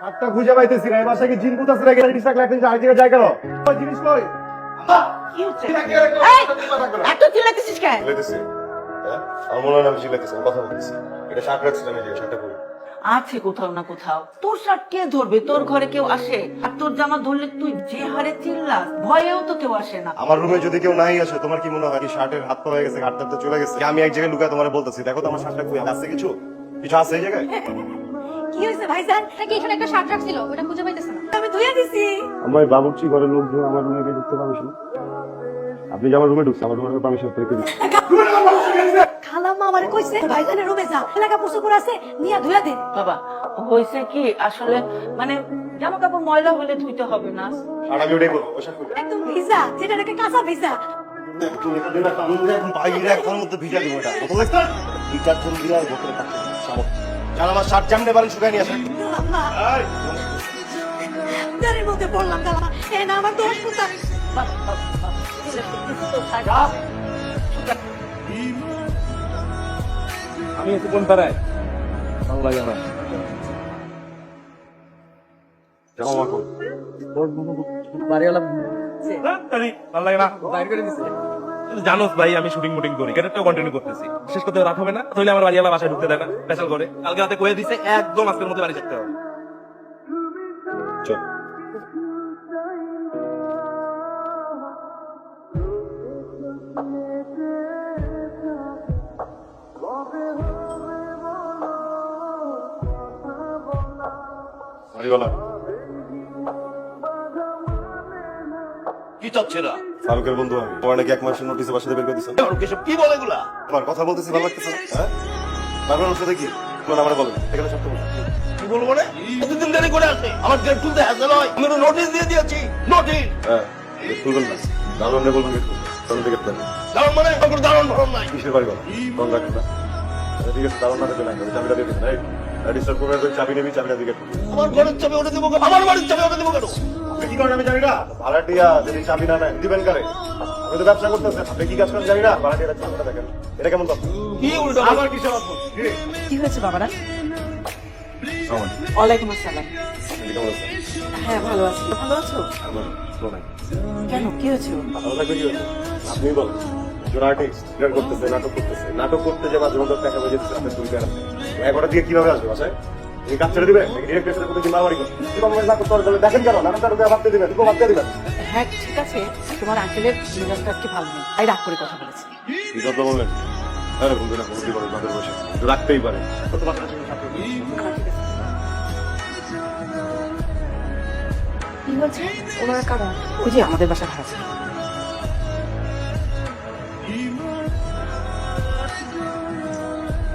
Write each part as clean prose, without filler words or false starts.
আটটা খুঁজে পাইতেছি না, এবার থেকে জিন কোথা ছেড়ে গেলে ডিস্ট্রাক্ট লাগতেছে, আর দিকে যায় কেন? ওই জিনিস কই? কি হচ্ছে? এত চিল্লাতেছিস কেন? চিল্লাইতেছি? হ্যাঁ? আমার মনে হয় না আমি চিল্লাইতেছি, আমি কথা বলতেছি। এটা শার্ট রাখছিলাম, এই যে শার্টটা পরি। আছে কোথাও না কোথাও। তোর শার্ট কে ধরবে? তোর ঘরে কেউ আসে? আর তোর জামা ধরলে তুই যে হারে চিল্লাস, ভয়েও তো কেউ আসে না। আমার রুমে যদি কেউ নাই আসে, তোমার কি মনে হয় কি শার্টের হাত পা হয়ে গেছে, হাত তো চলে গেছে? আমি এক জায়গায় লুকায় তোমার বলতেছি, দেখো তো আমার শার্টটা কই আছে, কিছু কিছু আছে এই জায়গায়? কি হয়েছে ভাইজান? নাকি এখানে একটা শার্ট রাখছিল, ওটা খুঁজে পাইতেছে না। আমি ধুয়ে দিছি। আমার বাবুর্চি ঘরের লোকজন আমার রুমে গিয়ে ঢুকতে পারমিশন? আপনি যে আমার রুমে ঢুকছেন, আমার রুমে পারমিশন পেয়ে দিচ্ছি। খালাম্মা আমারে কইছে ভাইজানের রুমে যা, এলাকা পুষুপুর আছে নিয়ে ধুয়া দে। বাবা হয়েছে কি, আসলে মানে জামা কাপড় ময়লা হলে ধুইতে হবে না। আর আমি ওটাই বলবো, ওই শার্ট কই? একদম ভিজা, যেটা নাকি কাঁচা ভিজা। একটু রেখে দিন, একটা আনন্দ এখন বাইরে একটার মধ্যে ভিজা দিব এটা। কত লাগছে? দুই-চার জন দিয়ে আর ভেতরে থাকছে। সামক। যারা আমার শার্ট জামনে পারেন শুকায় নিয়ে আসেন। আল্লাহ, এই! দাঁড়ের মধ্যে পড়লাম দাঁড়া। এ না আমার দোষ কোথা? বাবা, বাবা, বাবা, তোর শার্ট- আমি একটু কোন পাড়ায়? ভালো লাগে আমার। জামা মা কই? বাড়িওয়ালা ভালো লাগে না, বাইরে করে দিছে। জানোস ভাই আমি শুটিং মুটিং করি, ক্যারেক্টার কন্টিনিউ করতেছি, শেষ করতে রাত হবে না, তাহলে আমার বাড়িওয়ালা বাসায় ঢুকতে দেয় না, স্পেশাল করে কালকে রাতে কয়ে দিছে একদম আজকের মধ্যে বাড়ি থাকতে হবে। চল। বাড়িওয়ালা কি চাচ্ছে না? ফারুকের বন্ধু আমি, তোমার নাকি 1 মাসের নোটিসে বাসাতে বের করে দিছেন। এসব কি বলে এগুলা? তোমার কথা বলতেছি ভালো লাগতেছে না? হ্যাঁ? বারবার ওর সাথে কি? তোমার আমার বলেন, এখানে সব তোমার। কি বলবো মানে? এতদিন দেরি করে আসে, আমার গেট খুলতে হ্যাসেল হয়। আমি তো নোটিশ দিয়ে দিয়েছি, নোটিশ। হ্যাঁ, গেট খুলবেন না। দারোয়ানরে বলবেন গেট খুলবেন। তখন গেট খুলবেন। দারুণ মানে আমার কোনো দারুণ ভরণ নাই। কিসের বাড়ি বলো? ফোন রাখেন না। আচ্ছা, ঠিক আছে, দারোয়ান না দেবে না, চাবিটা দিয়ে দিবেন, রাইট? ডিস্টার্ব করবে না, চাবি নেবি, চাবিটা দিয়ে গেট খুলবি। আমার ঘরের চাবি ওটা দেবো কেন? আমার বাড়ির চাবি ওটা দেবো কেন? আপনি কি করেন আমি জানি না। ভাড়াটিয়া যদি চাবি না নেয়, দিবেন কারে? আমি তো ব্যবসা করতেছি, আপনি কি কাজ করেন জানি না। ভাড়াটিয়াটা চাবিটা দেখেন। এটা কেমন কথা? কি উল্টো? আমার কিসের অদ্ভুত? কি? কি হয়েছে বাবারা? সামান। ওয়ালাইকুম আসসালাম। আপনি কেমন আছেন? হ্যাঁ ভালো আছি। ভালো আছো? আমার ভালো নাই। কেন কি হয়েছে? ভালো লাগবে কি হয়েছে? আপনি বলেন। একজন আর্টিস্ট সিরিয়াল করতেছে, নাটক করতেছে, নাটক করতে যে মাঝে মধ্যে টাকা বেজে দিচ্ছে, আপনার 2 টাকা আছে। 11টা দিয়ে কিভাবে আসবে বাসায়? তুমি কাজ ছেড়ে দিবে? ডিরেক্টরের সাথে প্রতিদিন মারামারি করবে। কিভাবে নাটক করে তাহলে দেখেন কেন? নাটকটা রুপে ভাবতে দিবেন, দুটো ভাবতে দিবেন। হ্যাঁ ঠিক আছে, তোমার আঙ্কেলের মেজাজটা আজকে ভালো নেই, তাই রাগ করে কথা বলেছি। কি কথা বললেন? আরে বলবে না, বলতে পারে তাদের বসে। রাখতেই পারে। কত বাচ্চা ছিল সাথে? কি বলছে? ওনারা কারা? ওই যে আমাদের বাসা ভাড়া ছিল।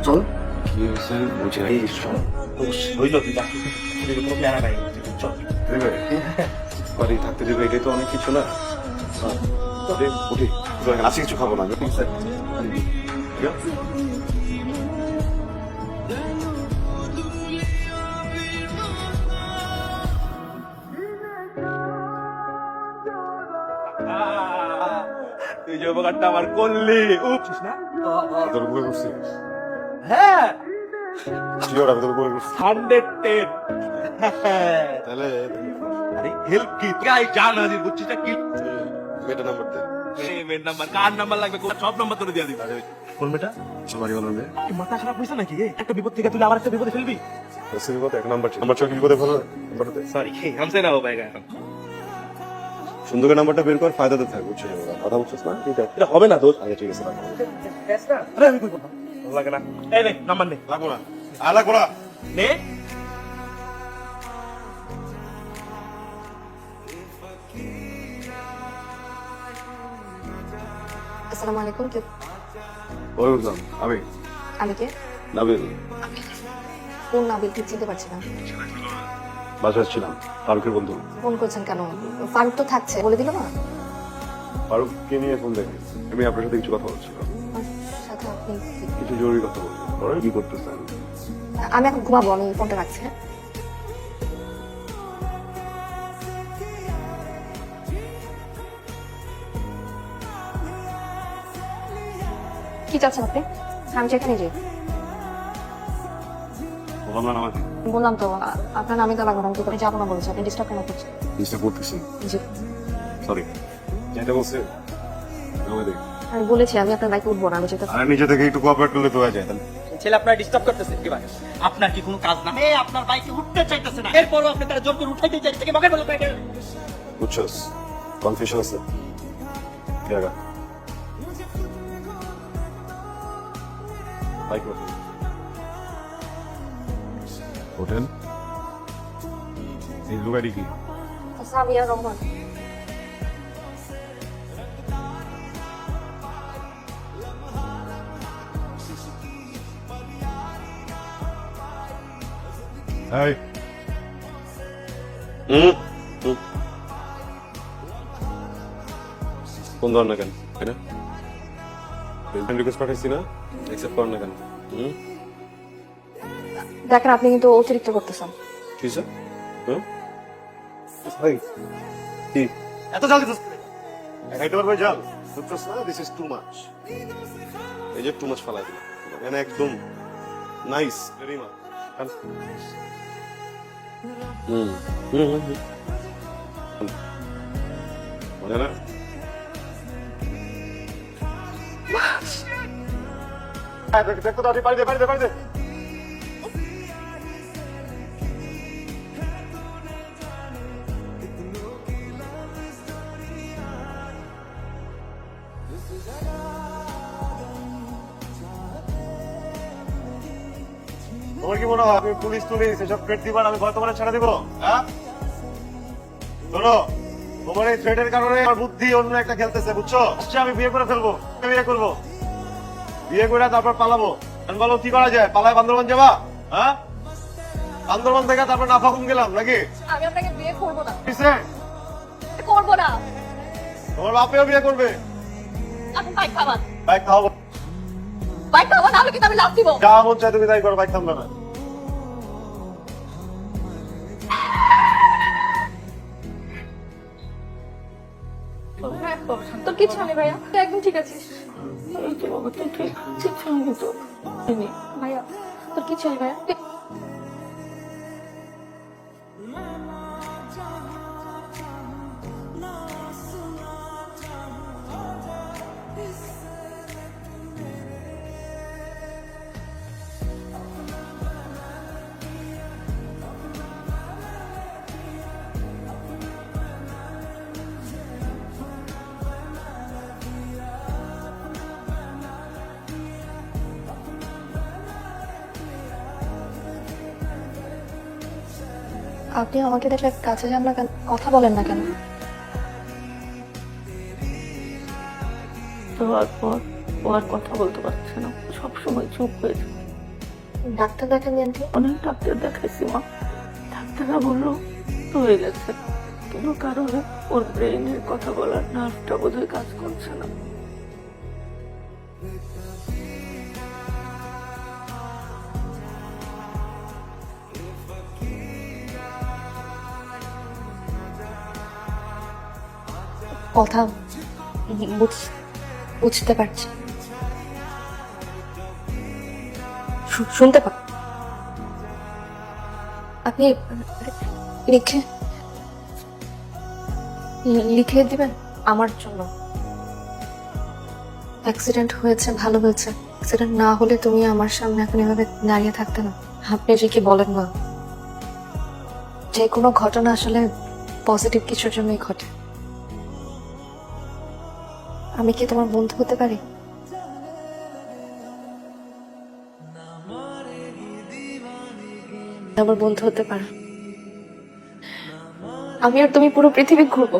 চল। কি হয়েছে? বুঝে নাই। হইল তুই বাকি কোনো প্ল্যান নাই, চল। দেবে? বাড়ি থাকতে দেবে, এটাই তো অনেক কিছু না। উঠি, উঠি। আজকে কিছু খাবো না। ঠিক আছে? ঠিক আছে? তুই যে উপকারটা আমার করলি, উঠছিস না? তোর উপরে করছি। হ্যাঁ, শিওর আমি তোর উপরে করছি। 110। তাহলে আরে হেল্প কি? গাই জানা দি বুঝছিস কি? মেয়েটা নাম্বার দে। মেয়ের নাম্বার, কার নাম্বার লাগবে, সব নাম্বার তোরে দিয়ে দিবি। কোন মেয়েটা? বাড়ি বলো মেয়ে। কি মাথা খারাপ হইছে নাকি? একটা বিপদ থেকে তুই আবার একটা বিপদে ফেলবি? রসিদের মতো 1 নাম্বার ছিল। নাম্বার চোখ বিপদে ফেলো। নাম্বারটা দে। সরি, হামসে না হো পায়েগা এখন। সুন্দর করে নাম্বারটা বের কর, ফায়দাতে থাক, বুঝছিস? কথা বলছিস না? ঠিক আছে। এটা হবে না দোষ। আচ্ছা ঠিক আছে, রাখ। আরে আমি কই করব? ভালো লাগে না। এই নে নাম্বার নে। লাগবো না। লাগবো না। নে। আসসালামু আলাইকুম। কে? ওয়ালাইকুম আসসালাম। আমি কে? নাবিল। কোন নাবিল? ঠিক চিনতে পারছি না। বাসায় ছিলাম, ফারুকের বন্ধু। ফোন করছেন কেন? ফারুক তো থাকছে, বলে দিল না? ফারুককে নিয়ে ফোন দেখি। আমি আপনার সাথে কিছু কথা বলছিলাম। আমার সাথে আপনি কিছু জরুরি কথা বলছি। ওরা কি করতেছেন? আমি এখন ঘুমাবো, আমি ফোনটা রাখছি। হ্যাঁ? কি চাচ্ছেন আপনি? আমি যেখানে যাই বললাম না আমাকে বললাম তো আপনার নামে তো লাগবে না, আমি তো করে যাবো না বলেছি, আপনি ডিস্টার্ব কেন করছেন? ডিস্টার্ব করতেছি জি সরি যেটা বলছে আমি বলেছি আমি আপনার বাইকে উঠবো না, আমি যেতে আর নিজে থেকে একটু কোঅপারেট করলে তো হয়ে যায় তাহলে ছেলে আপনার ডিস্টার্ব করতেছে কি ভাই? আপনার কি কোনো কাজ না? এই আপনার বাইকে উঠতে চাইতেছে না, এরপরও আপনি তারা জোর করে উঠাইতে চাইতেছে কি মগের বলে বাইকে? বুঝছস কনফিউশন আছে জায়গা বাইক হোটেল এই লুগারি কি সামিয়া রহমান। হাই কোন ধরনের কেন এটা ফ্রেন্ড রিকোয়েস্ট পাঠাইছি না অ্যাকসেপ্ট করেন না কেন দেখেন আপনি কিন্তু অতিরিক্ত করতেছেন। কি স্যার ভাই কি এত জলদি তো খাইতে পারবে জাল বুঝছস না দিস ইজ টু মাচ এই যে টু মাচ ফালাই দিল মানে একদম নাইস ভেরি মাচ মানে না দেখো দাদি পারি দে তোমার কি মনে হয় আমি পুলিশ এসব থ্রেট দিবার আমি ভয় তোমার ছেড়ে দিব? হ্যাঁ শোনো তোমার এই থ্রেটের কারণে আমার বুদ্ধি অন্য একটা খেলতেছে বুঝছো? আচ্ছা আমি বিয়ে করে ফেলবো, বিয়ে করবো, বিয়ে করে তারপর পালাবো। আমি বলো কি করা যায়? পালায় বান্দরবান যাবা? হ্যাঁ বান্দরবান থেকে তারপর নাফাকুম গেলাম নাকি? আমি আপনাকে বিয়ে করবো না, কিসে? করবো না। তোমার বাপেও বিয়ে করবে? আপনি বাইক খাবার, বাইক খাওয়াবো, বাইক খাবার নাহলে কিন্তু আমি লাভ দিব। যা মন চাই তুমি তাই করো, বাইক থামবে না। তোর কিছু নেই ভাইয়া, তুই একদম ঠিক আছিস ভাইয়া, তোর কিছু নেই ভাইয়া। আপনি আমাকে দেখলে কাছে যান না কেন, কথা বলেন না কেন? তোর পর ও আর কথা বলতে পারছে না, সবসময় চুপ হয়ে যায়। ডাক্তার দেখান আন্টি? অনেক ডাক্তার দেখাইছি মা, ডাক্তাররা বললো তো হয়ে গেছে, কোনো কারণে ওর ব্রেইনের কথা বলার নার্ভটা বোধহয় কাজ করছে না। কথা বুঝতে পারছি, শুনতে পার। আপনি লিখে দিবেন আমার জন্য। অ্যাক্সিডেন্ট হয়েছে, ভালো হয়েছে। অ্যাক্সিডেন্ট না হলে তুমি আমার সামনে এখন এভাবে দাঁড়িয়ে থাকতে না। আপনি যে কি বলেন না, যে কোনো ঘটনা আসলে পজিটিভ কিছুর জন্যই ঘটে। আমি কি তোমার বন্ধু হতে পারি? আমার বন্ধু হতে পারো, আমি আর তুমি পুরো পৃথিবী ঘুরবো।